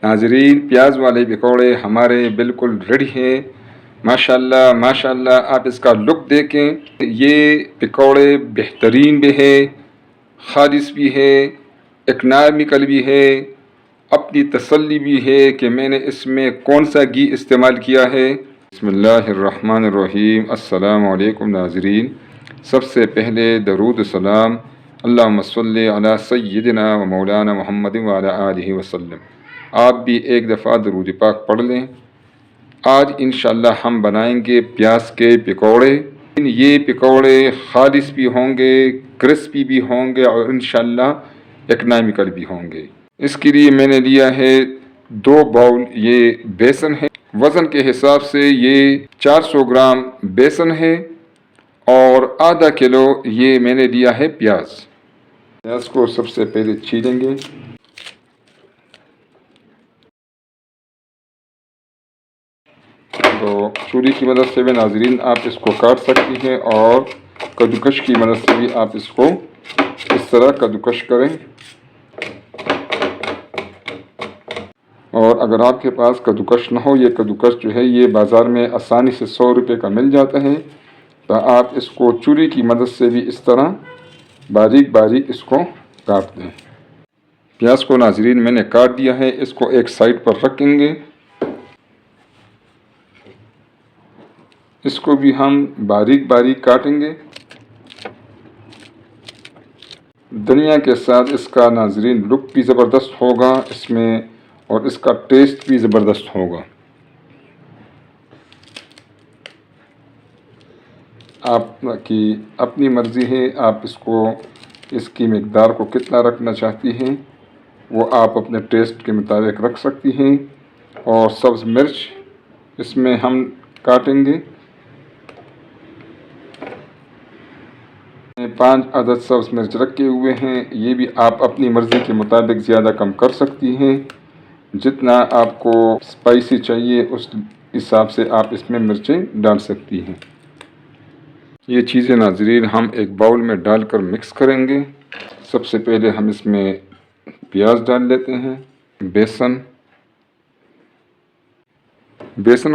ناظرین پیاز والے پکوڑے ہمارے بالکل ریڈی ہیں۔ ماشاءاللہ ماشاءاللہ، آپ اس کا لک دیکھیں۔ یہ پکوڑے بہترین بھی ہے، خالص بھی ہے، اکنامیکل بھی ہے، اپنی تسلی بھی ہے کہ میں نے اس میں کون سا گھی استعمال کیا ہے۔ بسم اللہ الرحمن الرحیم۔ السلام علیکم ناظرین، سب سے پہلے درود و سلام اللہم صلی علی سیدنا و مولانا محمد وعلی آلہ وسلم۔ آپ بھی ایک دفعہ درود پاک پڑھ لیں۔ آج انشاءاللہ ہم بنائیں گے پیاز کے پکوڑے۔ یہ پکوڑے خالص بھی ہوں گے، کرسپی بھی ہوں گے اور انشاءاللہ اکنامیکل بھی ہوں گے۔ اس کے لیے میں نے لیا ہے 2 باؤل یہ بیسن ہے۔ وزن کے حساب سے یہ 400 گرام بیسن ہے اور آدھا کلو یہ میں نے لیا ہے پیاز۔ پیاز کو سب سے پہلے چھیلیں گے۔ تو چھری کی مدد سے بھی ناظرین آپ اس کو کاٹ سکتی ہیں اور کدوکش کی مدد سے بھی آپ اس کو اس طرح کدوکش کریں۔ اور اگر آپ کے پاس کدوکش نہ ہو، یہ کدوکش جو ہے یہ بازار میں آسانی سے 100 روپے کا مل جاتا ہے، تو آپ اس کو چھری کی مدد سے بھی اس طرح باریک باریک اس کو کاٹ دیں۔ پیاز کو ناظرین میں نے کاٹ دیا ہے، اس کو ایک سائڈ پر رکھیں گے۔ اس کو بھی ہم باریک باریک کاٹیں گے۔ دھنیا کے ساتھ اس کا ناظرین لک بھی زبردست ہوگا اس میں، اور اس کا ٹیسٹ بھی زبردست ہوگا۔ آپ کی اپنی مرضی ہے، آپ اس کی مقدار کو کتنا رکھنا چاہتی ہیں وہ آپ اپنے ٹیسٹ کے مطابق رکھ سکتی ہیں۔ اور سبز مرچ اس میں ہم کاٹیں گے۔ 5 عدد سبز مرچ رکھے ہوئے ہیں، یہ بھی آپ اپنی مرضی کے مطابق زیادہ کم کر سکتی ہیں۔ جتنا آپ کو اسپائسی چاہیے اس حساب سے آپ اس میں مرچیں ڈال سکتی ہیں۔ یہ چیزیں ناظرین ہم ایک باؤل میں ڈال کر مکس کریں گے۔ سب سے پہلے ہم اس میں پیاز ڈال لیتے ہیں، بیسن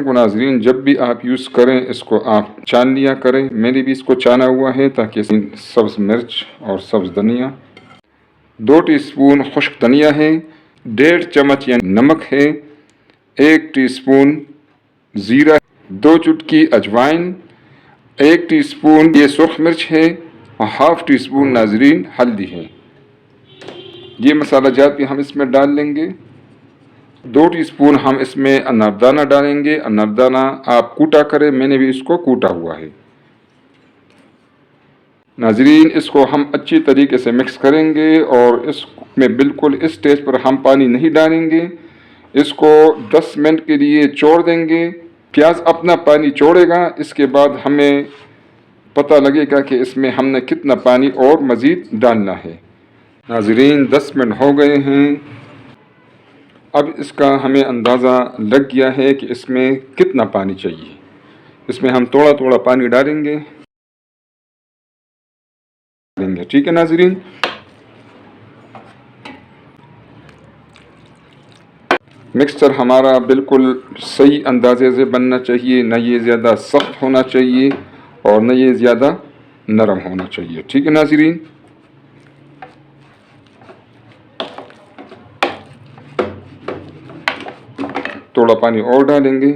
کو ناظرین جب بھی آپ یوز کریں اس کو آپ چان لیا کریں۔ میں نے بھی اس کو چانا ہوا ہے تاکہ سبز مرچ اور سبز دھنیا، 2 ٹی اسپون خشک دھنیا ہے، 1.5 چمچ نمک ہے، 1 ٹی اسپون زیرہ، 2 چٹکی اجوائن، 1 ٹی اسپون یہ سرخ مرچ ہے اور 1/2 ٹی اسپون ناظرین ہلدی ہے۔ یہ مسالہ جات بھی ہم اس میں ڈال لیں گے۔ 2 ٹی اسپون ہم اس میں اناردانہ ڈالیں گے۔ اناردانہ آپ کوٹا کریں، میں نے بھی اس کو کوٹا ہوا ہے۔ ناظرین اس کو ہم اچھی طریقے سے مکس کریں گے اور اس میں بالکل اس سٹیج پر ہم پانی نہیں ڈالیں گے۔ اس کو 10 منٹ کے لیے چھوڑ دیں گے۔ پیاز اپنا پانی چھوڑے گا، اس کے بعد ہمیں پتہ لگے گا کہ اس میں ہم نے کتنا پانی اور مزید ڈالنا ہے۔ ناظرین 10 منٹ ہو گئے ہیں، اب اس کا ہمیں اندازہ لگ گیا ہے کہ اس میں کتنا پانی چاہیے۔ اس میں ہم تھوڑا تھوڑا پانی ڈالیں گے۔ ٹھیک ہے ناظرین، مکسچر ہمارا بالکل صحیح اندازے سے بننا چاہیے، نہ یہ زیادہ سخت ہونا چاہیے اور نہ یہ زیادہ نرم ہونا چاہیے۔ ٹھیک ہے ناظرین، تھوڑا پانی اور ڈالیں گے۔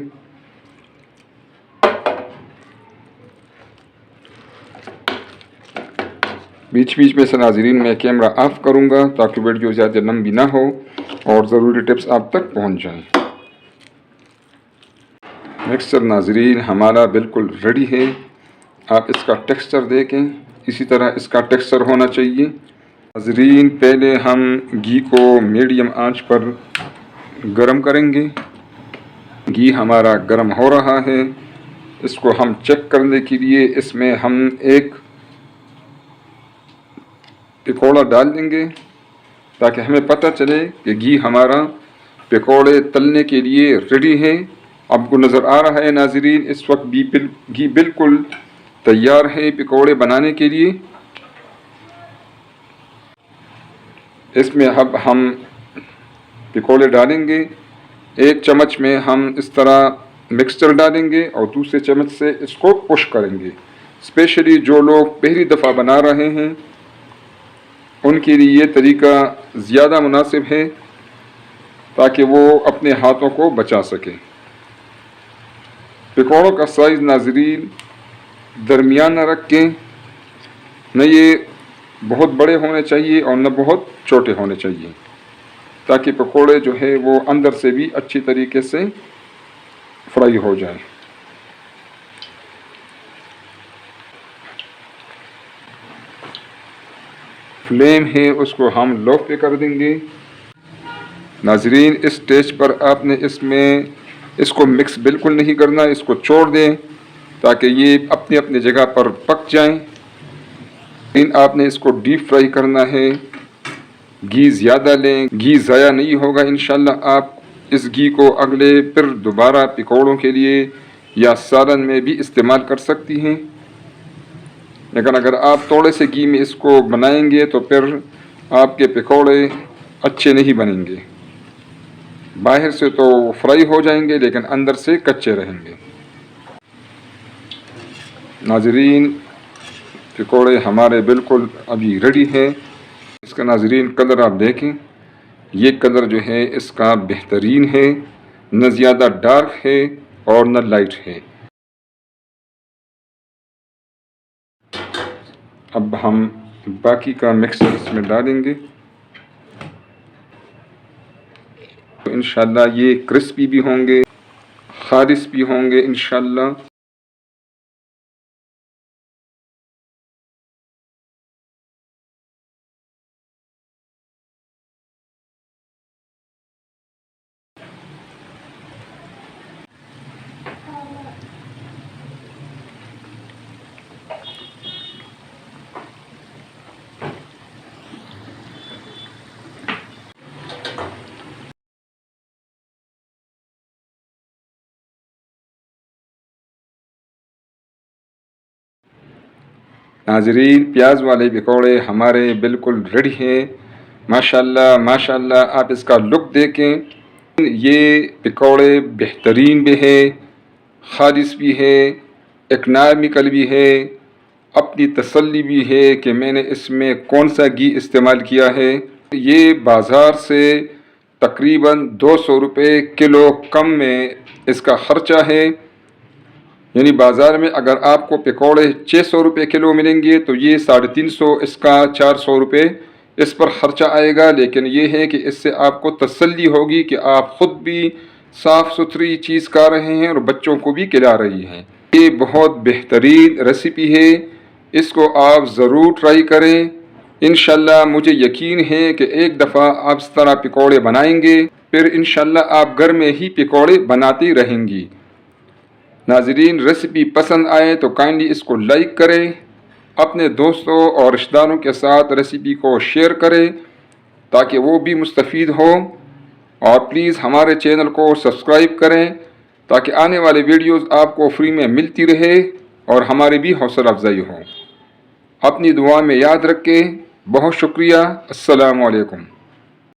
بیچ بیچ میں سے ناظرین میں کیمرہ آف کروں گا تاکہ ویڈیو زیادہ لمبی نہ ہو اور ضروری ٹپس آپ تک پہنچ جائیں۔ مکسچر ناظرین ہمارا بالکل ریڈی ہے۔ آپ اس کا ٹیکسچر دیکھیں، اسی طرح اس کا ٹیکسچر ہونا چاہیے۔ ناظرین پہلے ہم گھی کو میڈیم آنچ پر گرم کریں گے۔ گھی ہمارا گرم ہو رہا ہے، اس کو ہم چیک کرنے کے لیے اس میں ہم ایک پکوڑا ڈال دیں گے تاکہ ہمیں پتہ چلے کہ گھی ہمارا پکوڑے تلنے کے لیے ریڈی ہے۔ آپ کو نظر آ رہا ہے ناظرین اس وقت گھی بالکل تیار ہے پکوڑے بنانے کے لیے۔ اس میں اب ہم پکوڑے ڈالیں گے، ایک چمچ میں ہم اس طرح مکسچر ڈالیں گے اور دوسرے چمچ سے اس کو پش کریں گے۔ اسپیشلی جو لوگ پہلی دفعہ بنا رہے ہیں ان کے لیے یہ طریقہ زیادہ مناسب ہے تاکہ وہ اپنے ہاتھوں کو بچا سکیں۔ پکوڑوں کا سائز ناظرین درمیانہ رکھیں، نہ یہ بہت بڑے ہونے چاہیے اور نہ بہت چھوٹے ہونے چاہیے، تاکہ پکوڑے جو ہے وہ اندر سے بھی اچھی طریقے سے فرائی ہو جائیں۔ فلیم ہے اس کو ہم لو پہ کر دیں گے۔ ناظرین اس سٹیج پر آپ نے اس کو مکس بالکل نہیں کرنا، اس کو چھوڑ دیں تاکہ یہ اپنی اپنی جگہ پر پک جائیں۔ آپ نے اس کو ڈیپ فرائی کرنا ہے، گھی زیادہ لیں، گھی ضائع نہیں ہوگا انشاءاللہ۔ آپ اس گھی کو اگلے پھر دوبارہ پکوڑوں کے لیے یا سالن میں بھی استعمال کر سکتی ہیں، لیکن اگر آپ تھوڑے سے گھی میں اس کو بنائیں گے تو پھر آپ کے پکوڑے اچھے نہیں بنیں گے، باہر سے تو فرائی ہو جائیں گے لیکن اندر سے کچے رہیں گے۔ ناظرین پکوڑے ہمارے بالکل ابھی ریڈی ہیں۔ اس کا ناظرین کلر آپ دیکھیں، یہ کلر جو ہے اس کا بہترین ہے، نہ زیادہ ڈارک ہے اور نہ لائٹ ہے۔ اب ہم باقی کا مکسچر اس میں ڈالیں گے تو انشاءاللہ یہ کرسپی بھی ہوں گے، خالص بھی ہوں گے انشاءاللہ۔ ناظرین پیاز والے پکوڑے ہمارے بالکل ریڈی ہیں، ماشاءاللہ ماشاءاللہ۔ آپ اس کا لک دیکھیں، یہ پکوڑے بہترین بھی ہے، خالص بھی ہے، اکنامیکل بھی ہے، اپنی تسلی بھی ہے کہ میں نے اس میں کون سا گھی استعمال کیا ہے۔ یہ بازار سے تقریباً 200 روپے کلو کم میں اس کا خرچہ ہے، یعنی بازار میں اگر آپ کو پکوڑے 600 روپے کلو ملیں گے تو یہ 350 اس کا 400 روپے اس پر خرچہ آئے گا، لیکن یہ ہے کہ اس سے آپ کو تسلی ہوگی کہ آپ خود بھی صاف ستھری چیز کھا رہے ہیں اور بچوں کو بھی کھلا رہی ہیں۔ یہ بہت بہترین ریسیپی ہے، اس کو آپ ضرور ٹرائی کریں۔ انشاءاللہ مجھے یقین ہے کہ ایک دفعہ آپ اس طرح پکوڑے بنائیں گے، پھر انشاءاللہ آپ گھر میں ہی پکوڑے بناتی رہیں گی۔ ناظرین ریسیپی پسند آئے تو کائنڈلی اس کو لائک کریں، اپنے دوستوں اور رشتہ داروں کے ساتھ ریسیپی کو شیئر کریں تاکہ وہ بھی مستفید ہوں، اور پلیز ہمارے چینل کو سبسکرائب کریں تاکہ آنے والے ویڈیوز آپ کو فری میں ملتی رہے اور ہماری بھی حوصلہ افزائی ہو۔ اپنی دعا میں یاد رکھیں۔ بہت شکریہ۔ السلام علیکم۔